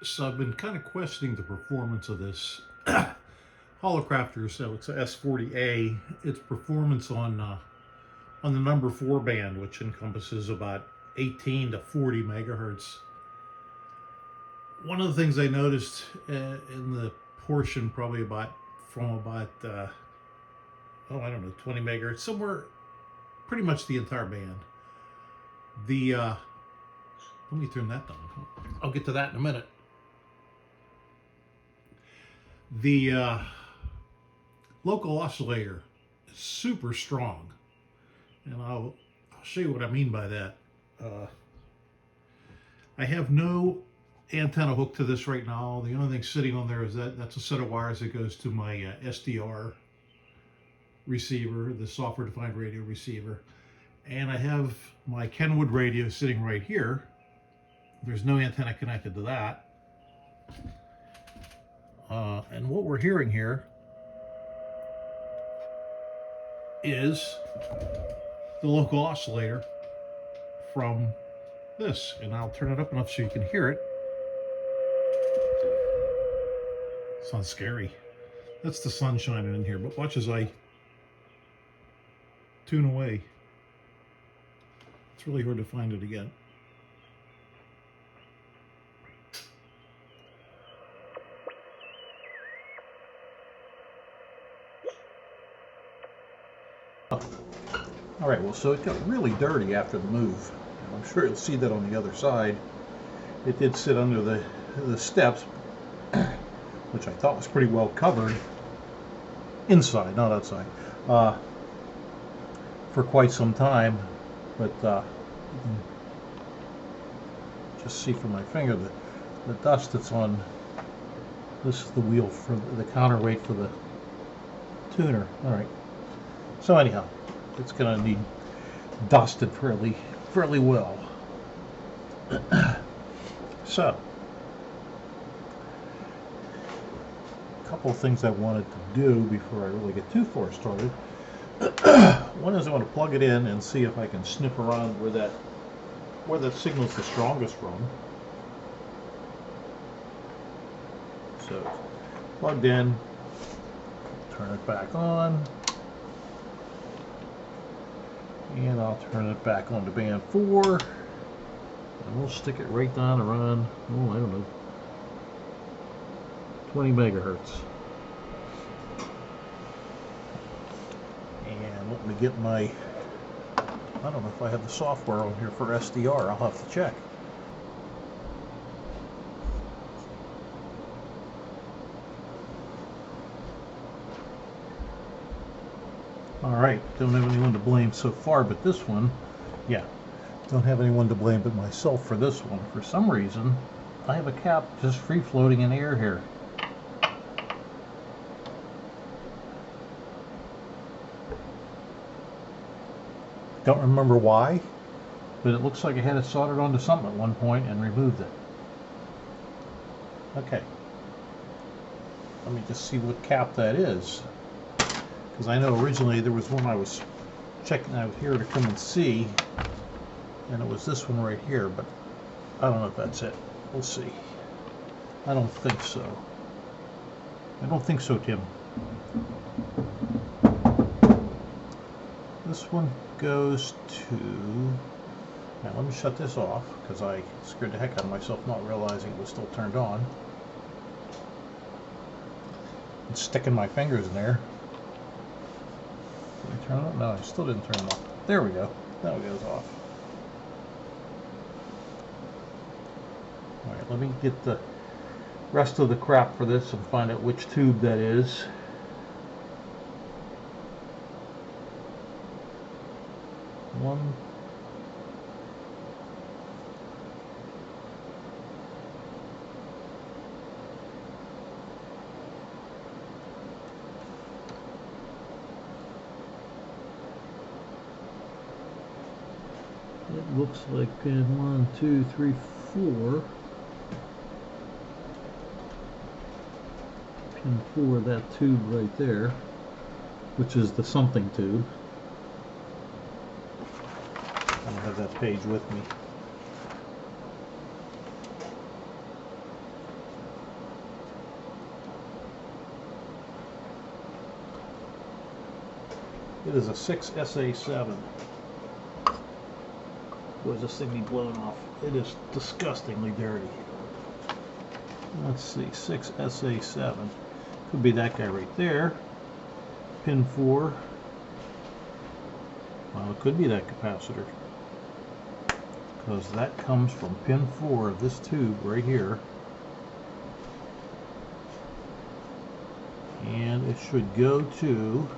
So I've been kind of questioning the performance of this Hallicrafters, so it's a S40A. Its performance on the number 4 band, which encompasses about 18 to 40 megahertz. One of the things I noticed in the portion, probably about from about I don't know, 20 megahertz, somewhere, pretty much the entire band. The Let me turn that down. I'll get to that in a minute. The local oscillator is super strong, and I'll show you what I mean by that. I have no antenna hooked to this right now. The only thing sitting on there is that's a set of wires that goes to my SDR receiver, the software defined radio receiver, and I have my Kenwood radio sitting right here. There's no antenna connected to that. And what we're hearing here is the local oscillator from this, and I'll turn it up enough so you can hear it. Sounds scary. That's the sun shining in here, but watch as I tune away. It's really hard to find it again. All right, well, so it got really dirty after the move. I'm sure you'll see that on the other side. It did sit under the steps, which I thought was pretty well covered, inside, not outside, for quite some time. But you can just see from my finger the dust that's on. This is the wheel for the counterweight for the tuner. All right. So anyhow, it's going to need dusted fairly well. So, a couple of things I wanted to do before I really get too far started. One is I want to plug it in and see if I can sniff around where that signal's the strongest from. So it's plugged in. Turn it back on. And I'll turn it back on to band 4. And we'll stick it right down around, oh, I don't know, 20 megahertz. And let me get my, I don't know if I have the software on here for SDR. I'll have to check. Alright, don't have anyone to blame so far, but this one, yeah, don't have anyone to blame but myself for this one. For some reason, I have a cap just free floating in the air here. Don't remember why, but it looks like I had it soldered onto something at one point and removed it. Okay, let me just see what cap that is. Because I know originally there was one I was checking out here to come and see, and it was this one right here, but I don't know if that's it. We'll see. I don't think so. I don't think so, Tim. This one goes to... Now let me shut this off, because I scared the heck out of myself not realizing it was still turned on. And sticking my fingers in there. Did I turn it off? No, I still didn't turn it off. There we go. Now it goes off. Alright, let me get the rest of the crap for this and find out which tube that is. One. It looks like 1, 2, 3, 4. Pin 4, that tube right there, which is the something tube. I don't have that page with me. It is a 6SA7. Boy, this thing be blown off. It is disgustingly dirty. Let's see, 6SA7. Could be that guy right there. Pin 4. Well, it could be that capacitor, because that comes from pin 4 of this tube right here. And it should go to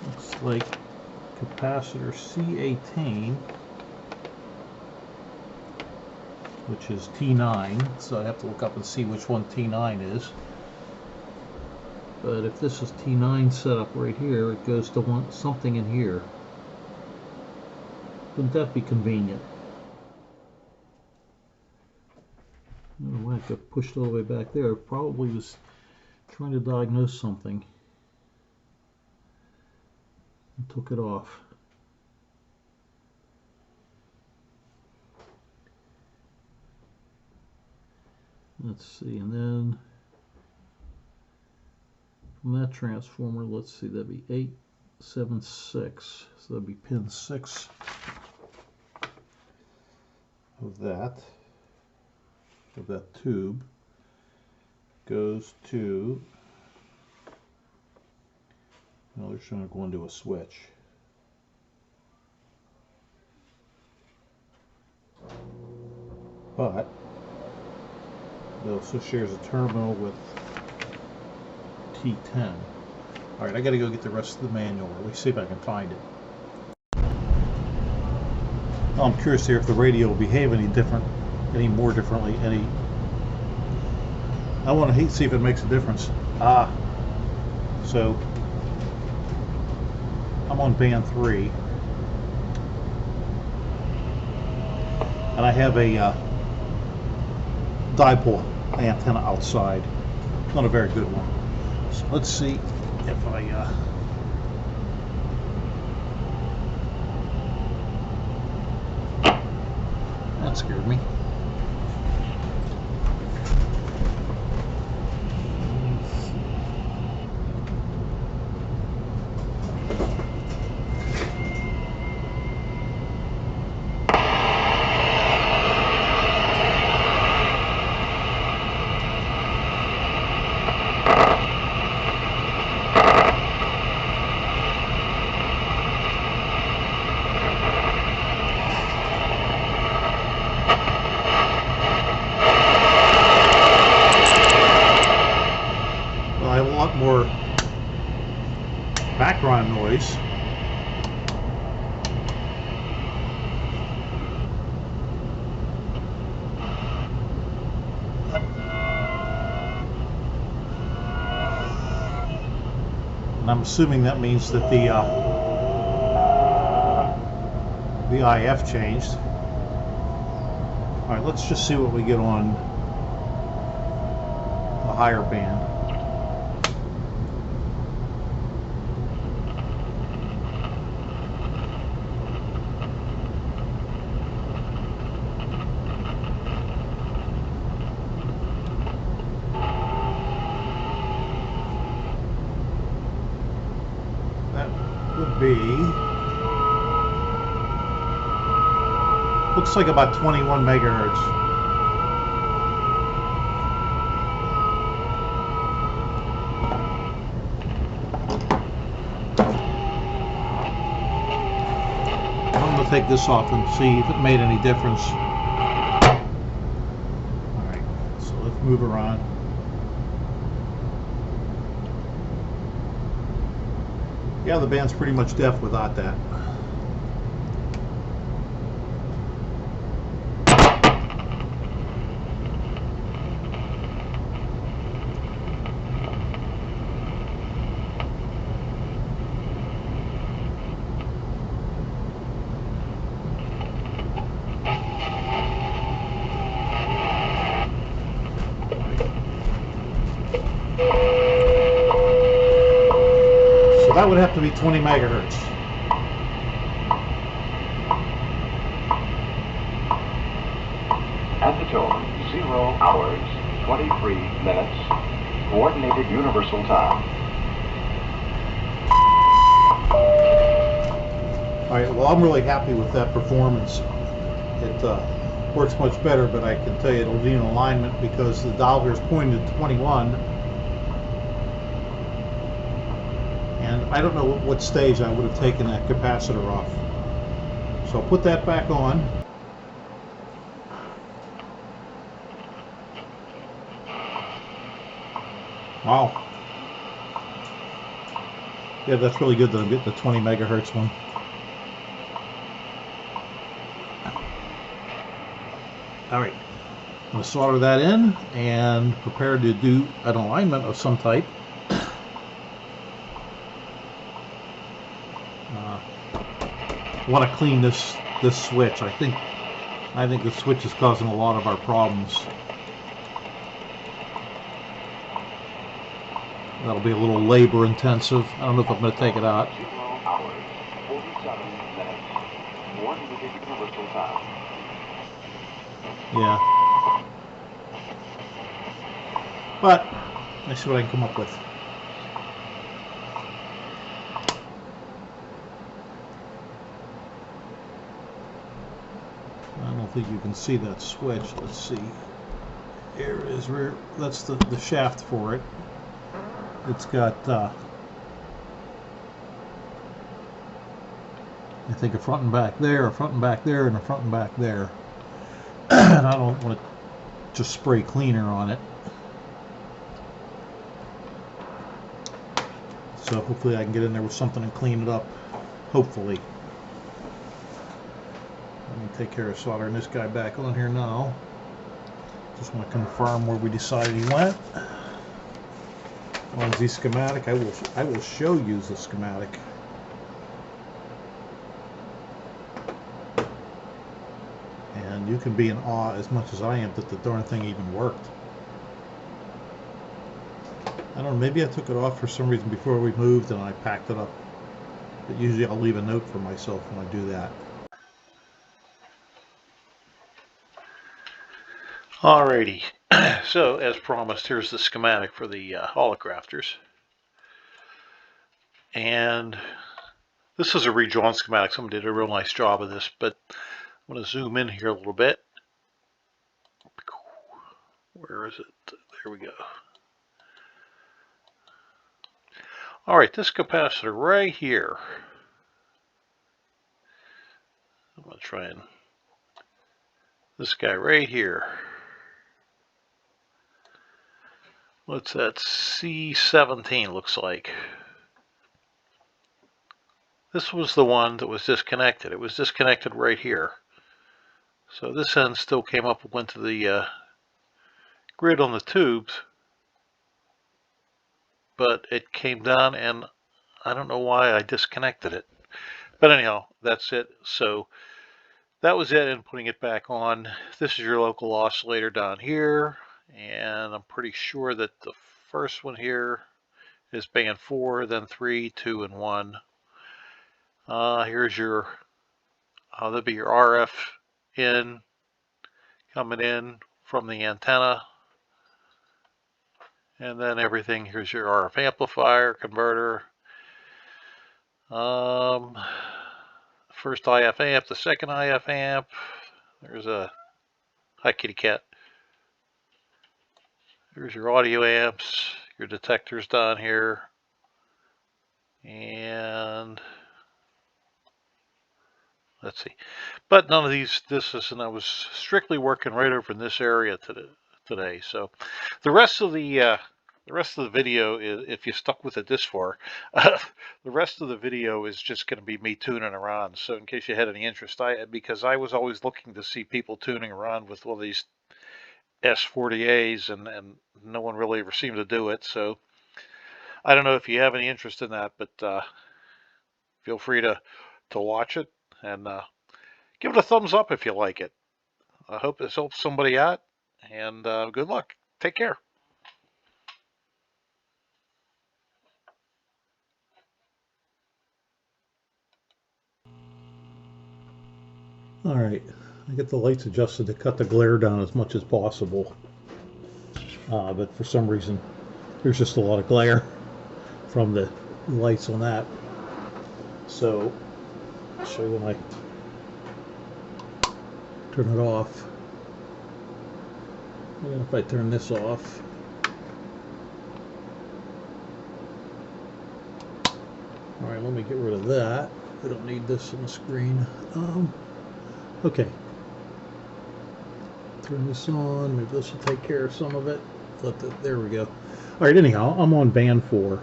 looks like capacitor C18, which is T9, so I have to look up and see which one T9 is. But if this is T9 set up right here, it goes to something in here. Wouldn't that be convenient? I don't know why it got pushed all the way back there. It probably was trying to diagnose something and took it off. Let's see, and then from that transformer, let's see, that'd be 876. So that'd be pin 6 of that tube goes to, well, they're trying to go into a switch. But it also shares a terminal with T10. Alright, I gotta go get the rest of the manual. Let me see if I can find it. Well, I'm curious here if the radio will behave any more differently. I want to see if it makes a difference. So I'm on band 3, and I have a dipole antenna outside. Not a very good one. So let's see if I that scared me. More background noise. And I'm assuming that means that the IF changed. All right, let's just see what we get on the higher band. Would be, looks like about 21 megahertz. I'm going to take this off and see if it made any difference. Alright, so let's move around. Yeah, the band's pretty much deaf without that. That would have to be 20 megahertz. At the tone, 0 hours, 23 minutes, Coordinated Universal Time. Alright, well, I'm really happy with that performance. It works much better, but I can tell you it'll be in alignment because the dial is pointed to 21. And I don't know what stage I would have taken that capacitor off. So I'll put that back on. Wow. Yeah, that's really good that I'm getting the 20 megahertz one. Alright, I'm going to solder that in and prepare to do an alignment of some type. I want to clean this switch. I think the switch is causing a lot of our problems. That'll be a little labor intensive. I don't know if I'm going to take it out. 0 hours, 47 minutes, Coordinated Universal Time. Yeah. But let's see what I can come up with. I don't think you can see that switch. Let's see. Here is where that's the shaft for it. It's got I think a front and back there, a front and back there, and a front and back there. And I don't want to just spray cleaner on it. So hopefully I can get in there with something and clean it up. Hopefully. Let me take care of soldering this guy back on here now. Just want to confirm where we decided he went. On the schematic, I will show you the schematic. And you can be in awe as much as I am that the darn thing even worked. I don't know, maybe I took it off for some reason before we moved and I packed it up. But usually I'll leave a note for myself when I do that. Alrighty, so as promised, here's the schematic for the Hallicrafters. And this is a redrawn schematic. Someone did a real nice job of this, but I'm going to zoom in here a little bit. Where is it? There we go. Alright, this capacitor right here. I'm going to try and... This guy right here. What's that? C17 looks like. This was the one that was disconnected. It was disconnected right here. So this end still came up and went to the grid on the tubes. But it came down and I don't know why I disconnected it. But anyhow, that's it. So that was it, and putting it back on. This is your local oscillator down here. And I'm pretty sure that the first one here is band 4, then 3, 2, and 1. Here's your, that'll be your RF in, coming in from the antenna. And then everything, here's your RF amplifier, converter. First IF amp, the second IF amp. There's a, hi kitty cat. There's your audio amps, your detectors down here. And let's see. But none of these, and I was strictly working right over in this area today. So the rest of the video is, if you stuck with it this far, the rest of the video is just going to be me tuning around. So in case you had any interest, because I was always looking to see people tuning around with all these S40As, and no one really ever seemed to do it. So I don't know if you have any interest in that, but feel free to watch it and give it a thumbs up if you like it. I hope this helps somebody out, and good luck. Take care. All right, I get the lights adjusted to cut the glare down as much as possible. But for some reason, there's just a lot of glare from the lights on that. So, I'll show you when I turn it off. And then if I turn this off, alright, let me get rid of that. We don't need this on the screen. Okay. Turn this on. Maybe this will take care of some of it. There we go. Alright, anyhow, I'm on band 4.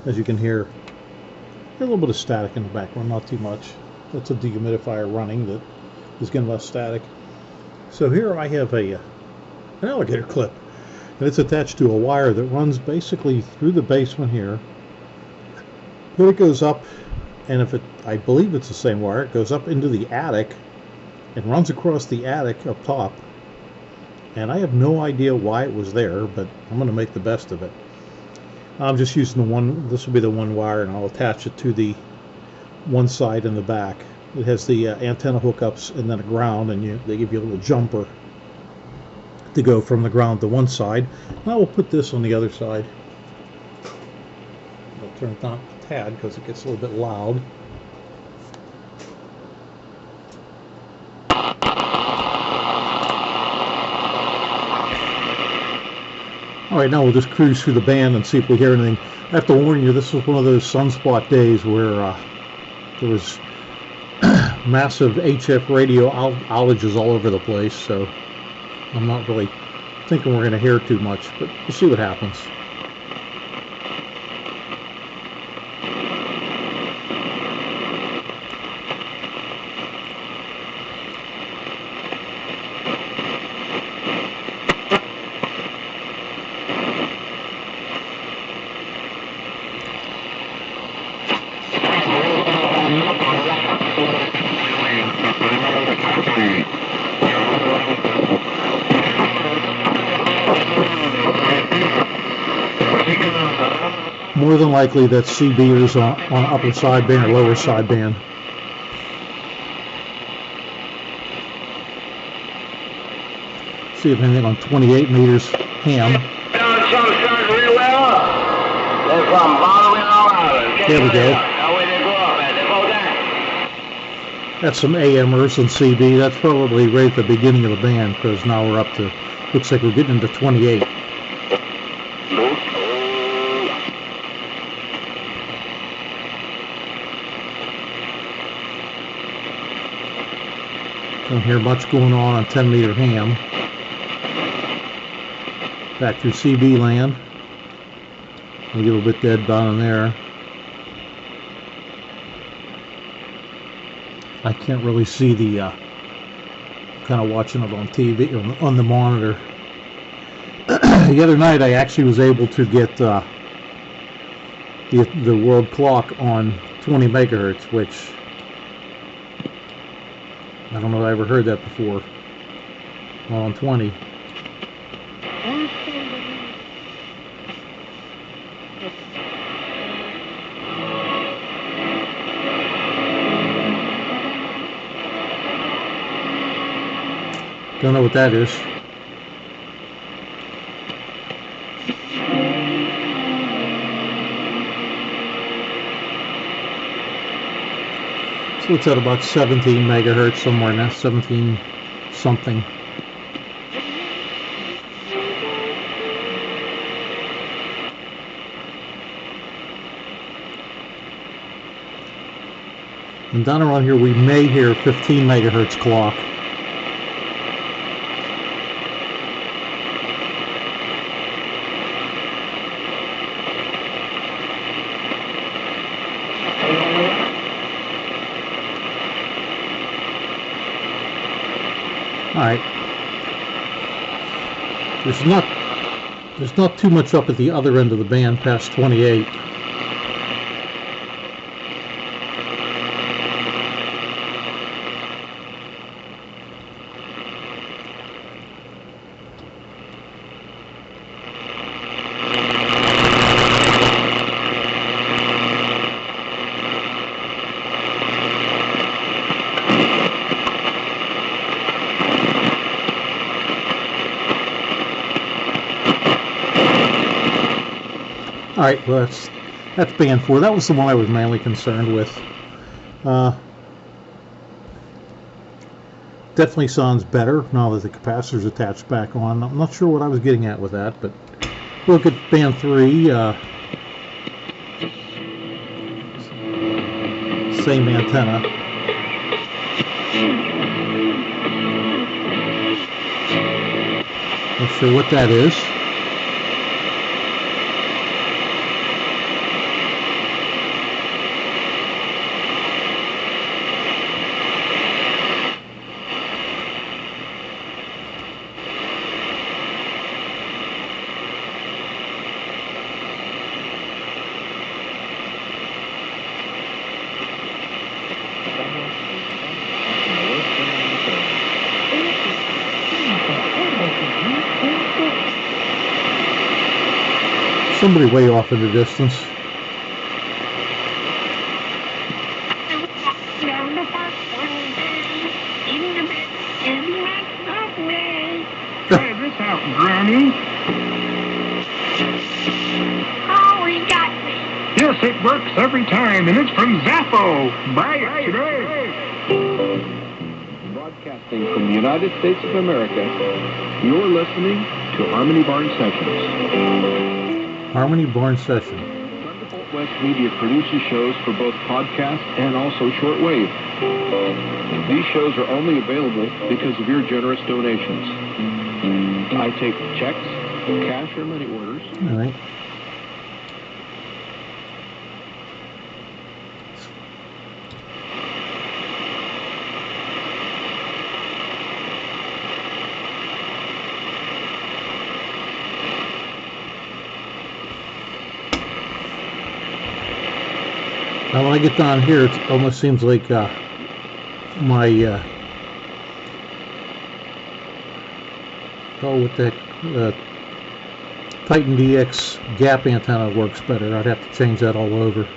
As you can hear, a little bit of static in the background, not too much. That's a dehumidifier running that is getting less static. So here I have an alligator clip, and it's attached to a wire that runs basically through the basement here. Then it goes up, and I believe it's the same wire, it goes up into the attic and runs across the attic up top. And I have no idea why it was there, but I'm going to make the best of it. I'm just using the one, this will be the one wire, and I'll attach it to the one side in the back. It has the antenna hookups and then a ground, and they give you a little jumper to go from the ground to one side. Now we'll put this on the other side. I'll turn it down a tad because it gets a little bit loud. Alright, now we'll just cruise through the band and see if we hear anything. I have to warn you, this was one of those sunspot days where there was massive HF radio outages all over the place, so I'm not really thinking we're going to hear too much, but we'll see what happens. More than likely that's CBers on upper sideband or lower sideband. See if anything on 28 meters ham. There we go. That's some AMers and CB. That's probably right at the beginning of the band, because now we're up to, looks like we're getting into 28. Don't hear much going on 10 meter ham. Back through CB land. We get a little bit dead down in there. I can't really see the kind of watching it on TV on the monitor. The other night I actually was able to get the world clock on 20 megahertz, which I don't know if I ever heard that before. Well, on 20. Don't know what that is. So it's at about 17 megahertz, somewhere in that 17 something. And down around here we may hear 15 megahertz clock. Alright. There's not too much up at the other end of the band past 28. Alright, well that's band 4. That was the one I was mainly concerned with. Definitely sounds better now that the capacitor's attached back on. I'm not sure what I was getting at with that, but look at band 3. Same antenna. Not sure what that is. Somebody way off in the distance. Try this out, Granny. Oh, he got me. Yes, it works every time, and it's from Zappo. Buy it today. Broadcasting from the United States of America, you're listening to Harmony Barn Sessions. Harmony Barn Session. Thunderbolt West Media produces shows for both podcast and also shortwave. These shows are only available because of your generous donations. I take checks, cash, or money orders. All right. Now when I get down here, it almost seems like my with that Titan DX gap antenna works better. I'd have to change that all over.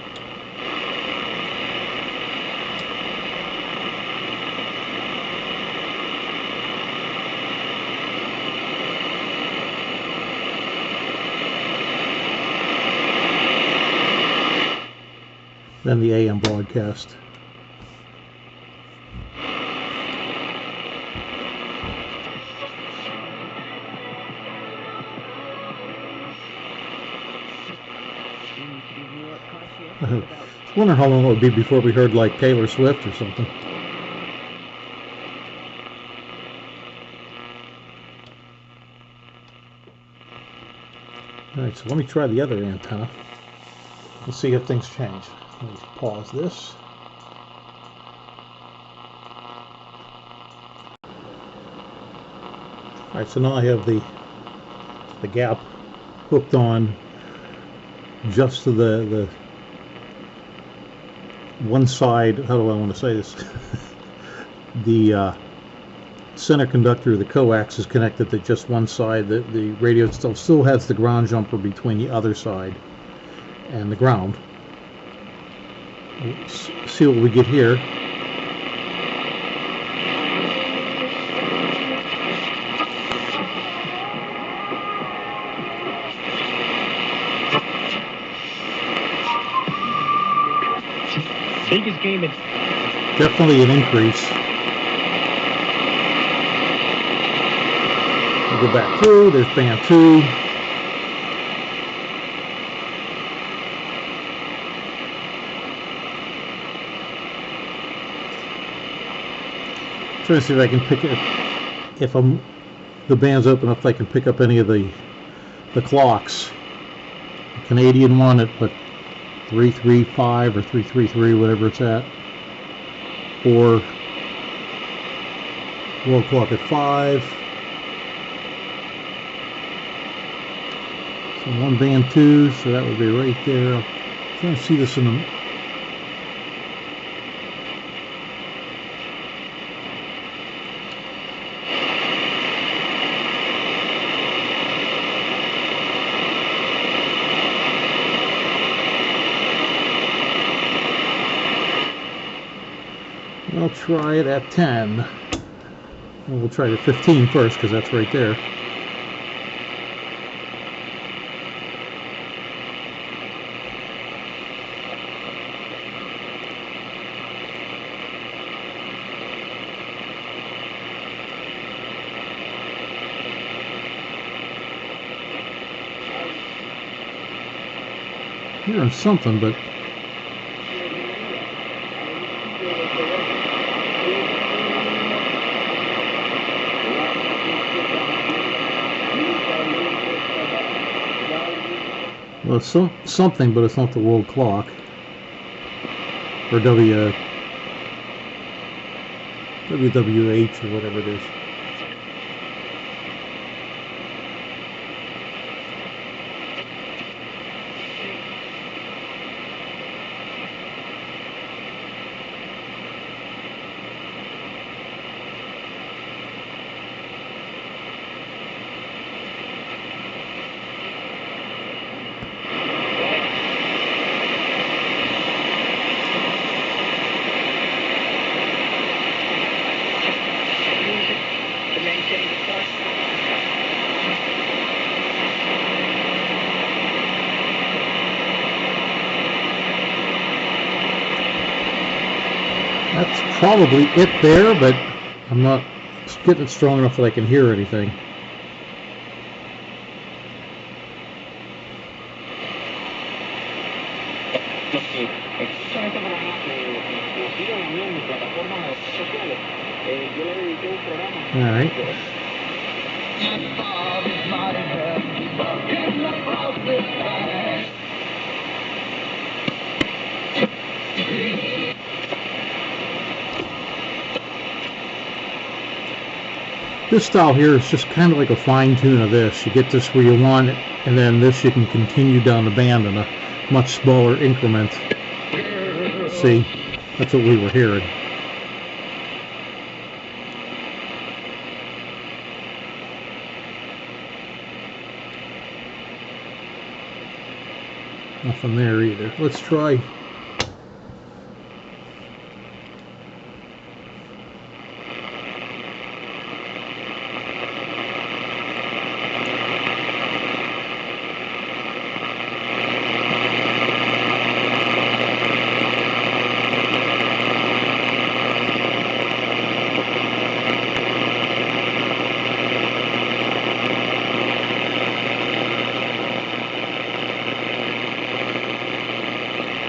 Then the AM broadcast. I wonder how long it would be before we heard like Taylor Swift or something. Alright, so let me try the other antenna and see if things change. Let me pause this. Alright, so now I have the gap hooked on just to the one side. How do I want to say this? The center conductor of the coax is connected to just one side. The radio still has the ground jumper between the other side and the ground. Let's see what we get here. Biggest game in... Definitely an increase. We'll go back through. There's band 2. Trying to see if I can pick it. If the band's open up, I can pick up any of the clocks. The Canadian one at what, 335 or 333, whatever it's at, or world clock at 5. So one band 2, so that would be right there. I'm trying to see this in the... I'll try it at 10. And we'll try the 15 first because that's right there. Hearing something, but well, it's something, but it's not the world clock or WWH or whatever it is. That's probably it there, but I'm not getting it strong enough that I can hear anything. All right. This style here is just kind of like a fine tune of this. You get this where you want it, and then this you can continue down the band in a much smaller increment. See, that's what we were hearing. Nothing there either. Let's try.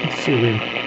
Let's see if we can.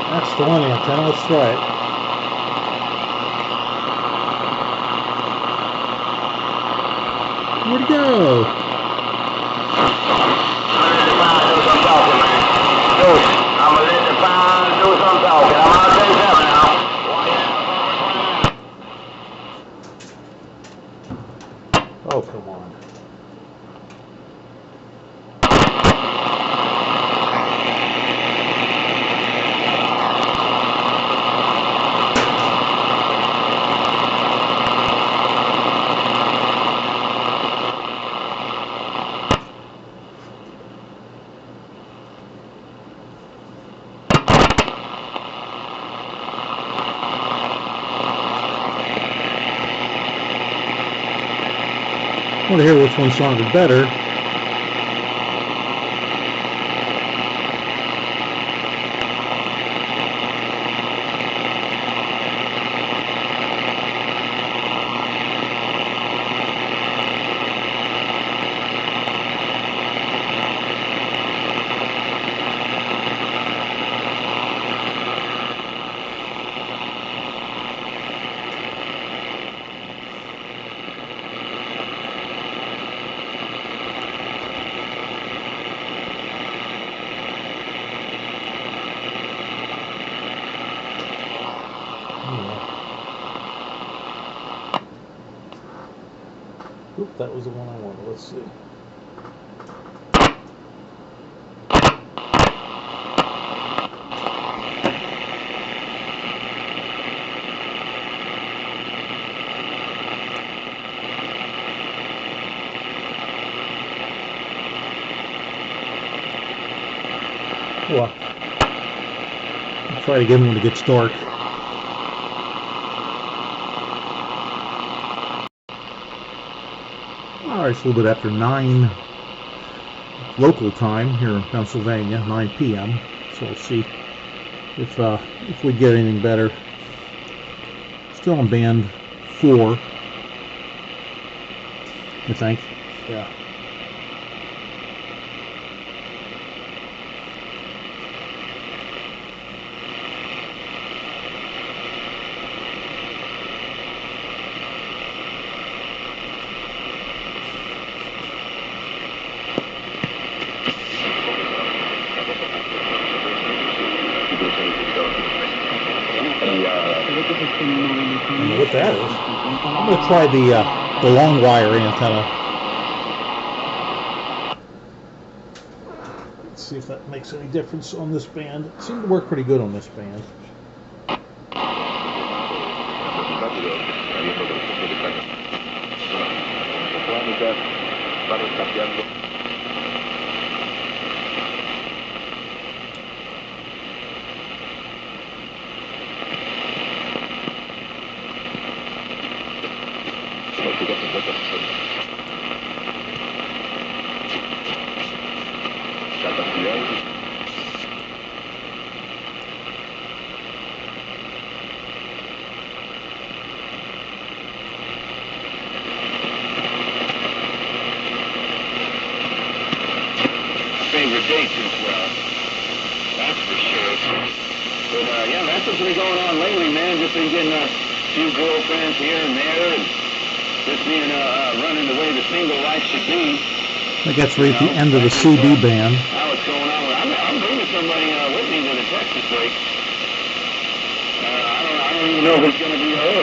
That's the one antenna. Let's try it. Where'd it go? I'm gonna let the fine do some talking. I'm out there now. Oh, come on. I want to hear which one sounded better. Oop, that was the one I wanted. Let's see. Well, I'll try it again when it gets dark. Alright, it's a little bit after 9 local time here in Pennsylvania, 9 p.m. So we'll see if we get anything better. Still on band 4, I think. Yeah. I don't know what that is. I'm going to try the long wire antenna. Let's see if that makes any difference on this band. It seemed to work pretty good on this band. Favorite dates as well. That's for sure. But yeah, that's what's been going on lately, man. Just been getting a few girlfriends here and there, and just being running the way the single life should be. I think that's right at the end of the CB band. How it's going on? I'm bringing somebody with me to the Texas break. I don't even know if it's going to be her.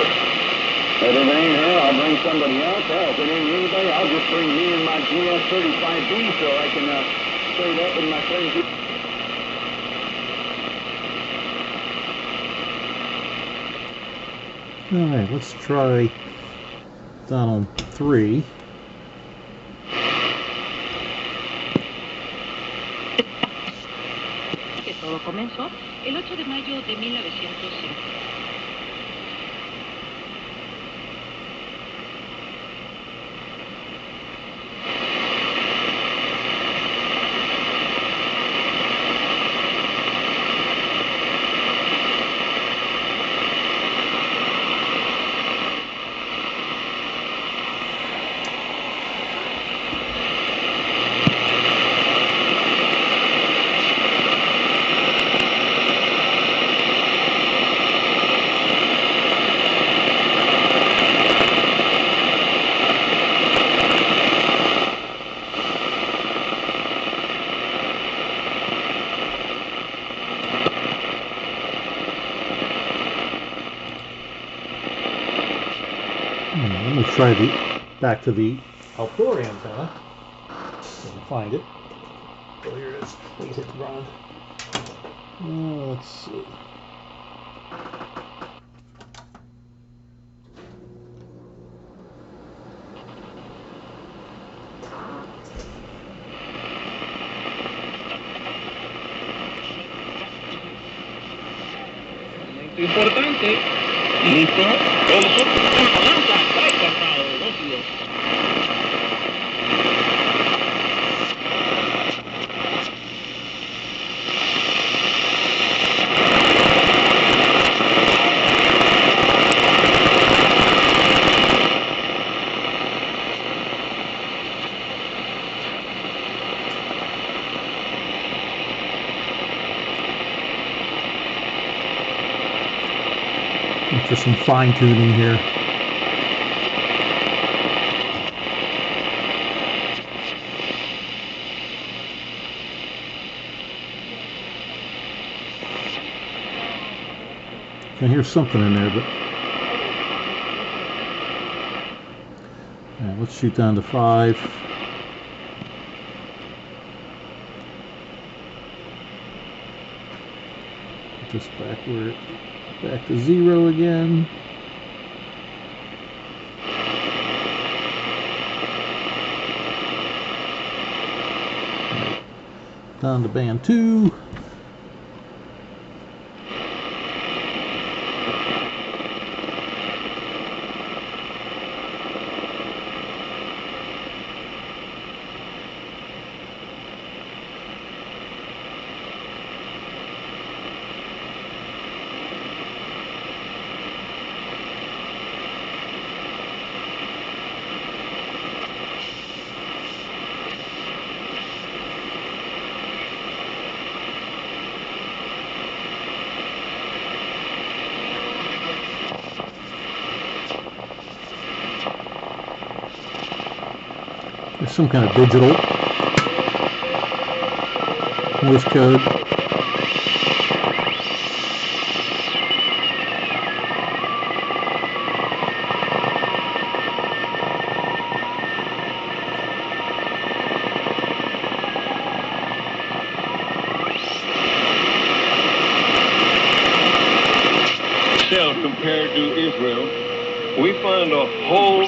If it ain't her, I'll bring somebody else. Hell, if it ain't anybody, I'll just bring me and my GS35B so I can straight up with my friends. Alright, let's try down on 3. Que todo comenzó el 8 de mayo de 1905. Let me try back to the outdoor antenna. If I can find it. Oh, here it is. Please hit the ground. Let's see. Importante. Listo. Lanza, trae pasado, 2 y 2. For some fine tuning here. I hear something in there, but Alright, let's shoot down to 5. Put this back to 0 again. Right. Down to band 2. There's some kind of digital Morse code. Compared to Israel, we find a whole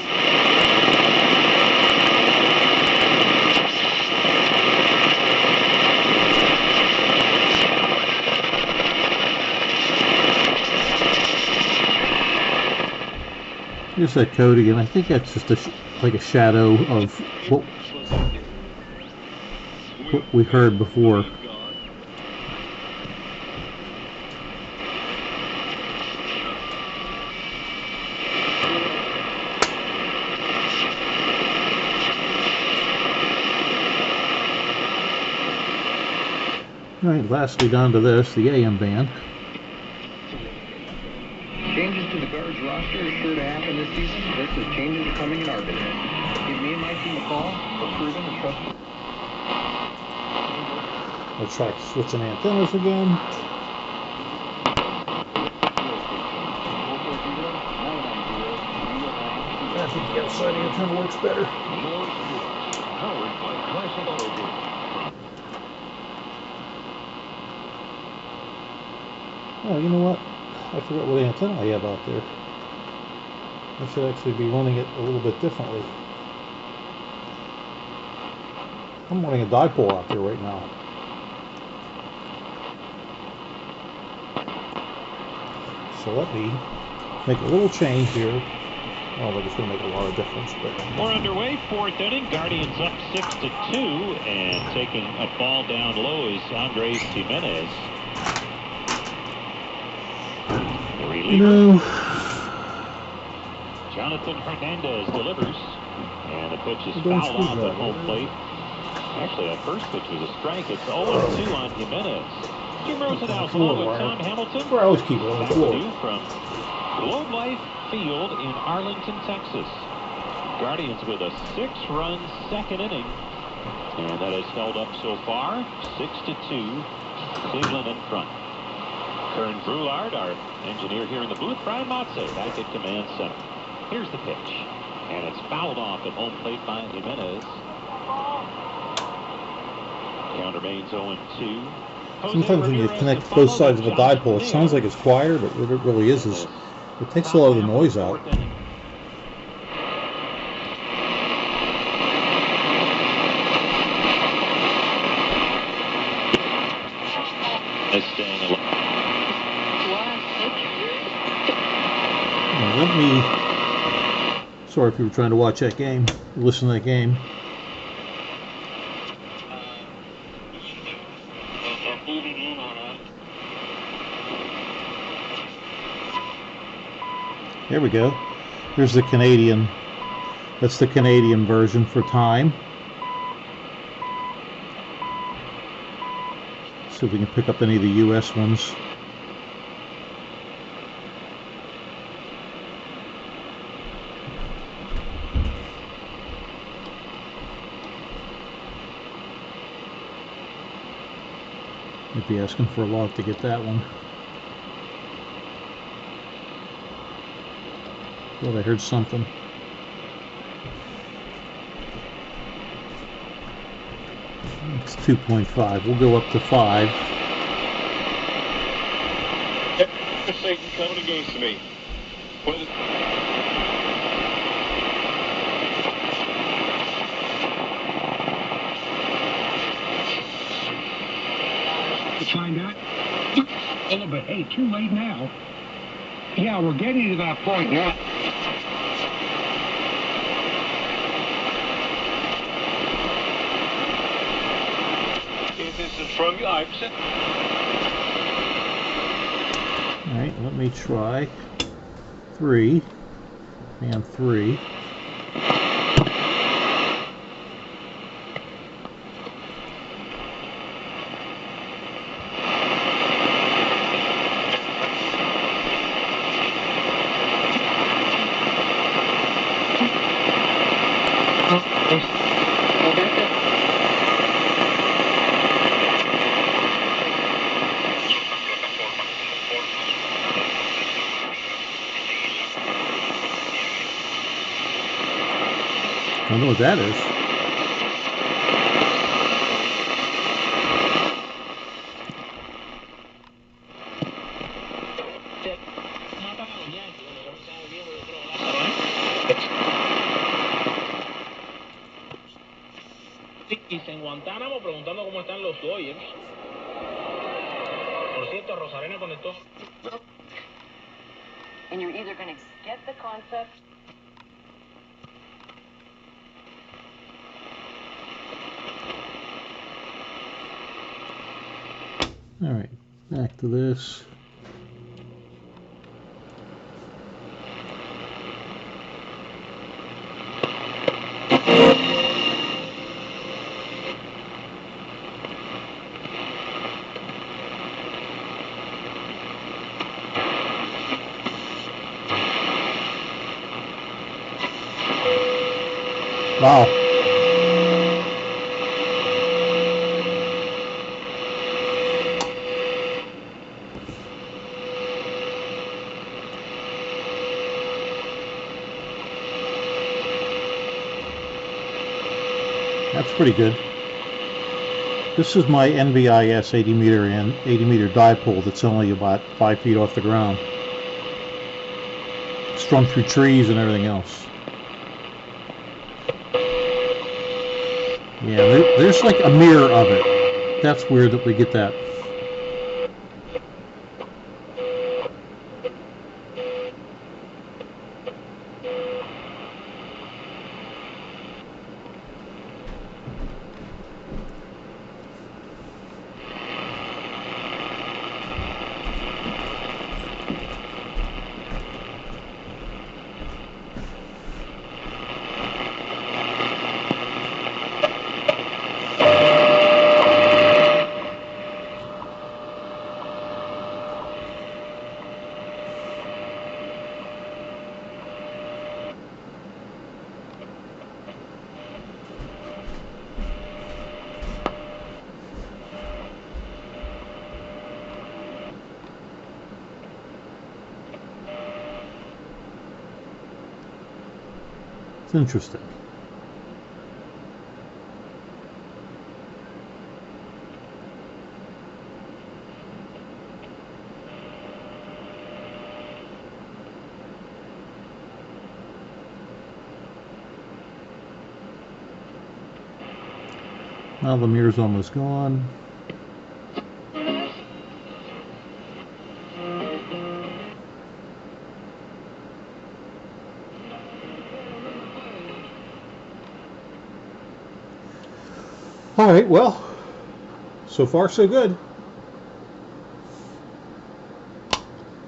Here's that code again. I think that's just like a shadow of what we heard before. Alright, lastly down to this, the AM band. Changes to the guards roster are sure to happen this season. This is changes are coming in our business. Give me and my team a call. We're proven and trusted. Let's try switching antennas again. I think the outside antenna works better. Oh, you know what? I forgot what antenna I have out there. I should actually be running it a little bit differently. I'm running a dipole out there right now. So let me make a little change here. I don't think it's going to make a lot of difference, but we're underway. 4th inning. Guardians up 6-2, and taking a ball down low is Andres Jimenez. The reliever. Jonathan Hernandez delivers, and the pitch is fouled off at home plate. Actually, that first pitch was a strike. It's 0-2 on Jimenez. Jim Rosenhaus along with Tom Hamilton. We're always keeping it on the floor. From Globe Life Field in Arlington, Texas. Guardians with a 6-run second inning, and that has held up so far. 6-2, Cleveland in front. Kern Brulard, our engineer here in the booth. Brian Motze back at command center. Here's the pitch, and it's fouled off at home plate by Jimenez. Count remains 0-2. Sometimes when you connect both sides of a dipole, it sounds like it's quieter, but what it really is it takes a lot of the noise out. Now let me, sorry if you were trying to watch that game, listen to that game. There we go. Here's the Canadian. That's the Canadian version for time. See if we can pick up any of the US ones. Might be asking for a lot to get that one. Thought I heard something. It's 2.5. We'll go up to 5. Satan coming against me. What is... To find out. Oh, but hey, too late now. Yeah, we're getting to that point now. If this is from you, I'm sitting. Alright, let me try 3 and 3. I don't know what that is. En Guantánamo preguntando cómo están los Dodgers. Por cierto, Rosarena conectó. And you're either going to get the concept. All right, back to this. Wow. That's pretty good. This is my NVIS 80 meter dipole that's only about 5 feet off the ground. Strung through trees and everything else. Yeah, there's like a mirror of it. That's weird that we get that. It's interesting. Now the mirror's almost gone. All right, well, so far so good.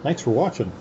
Thanks for watching.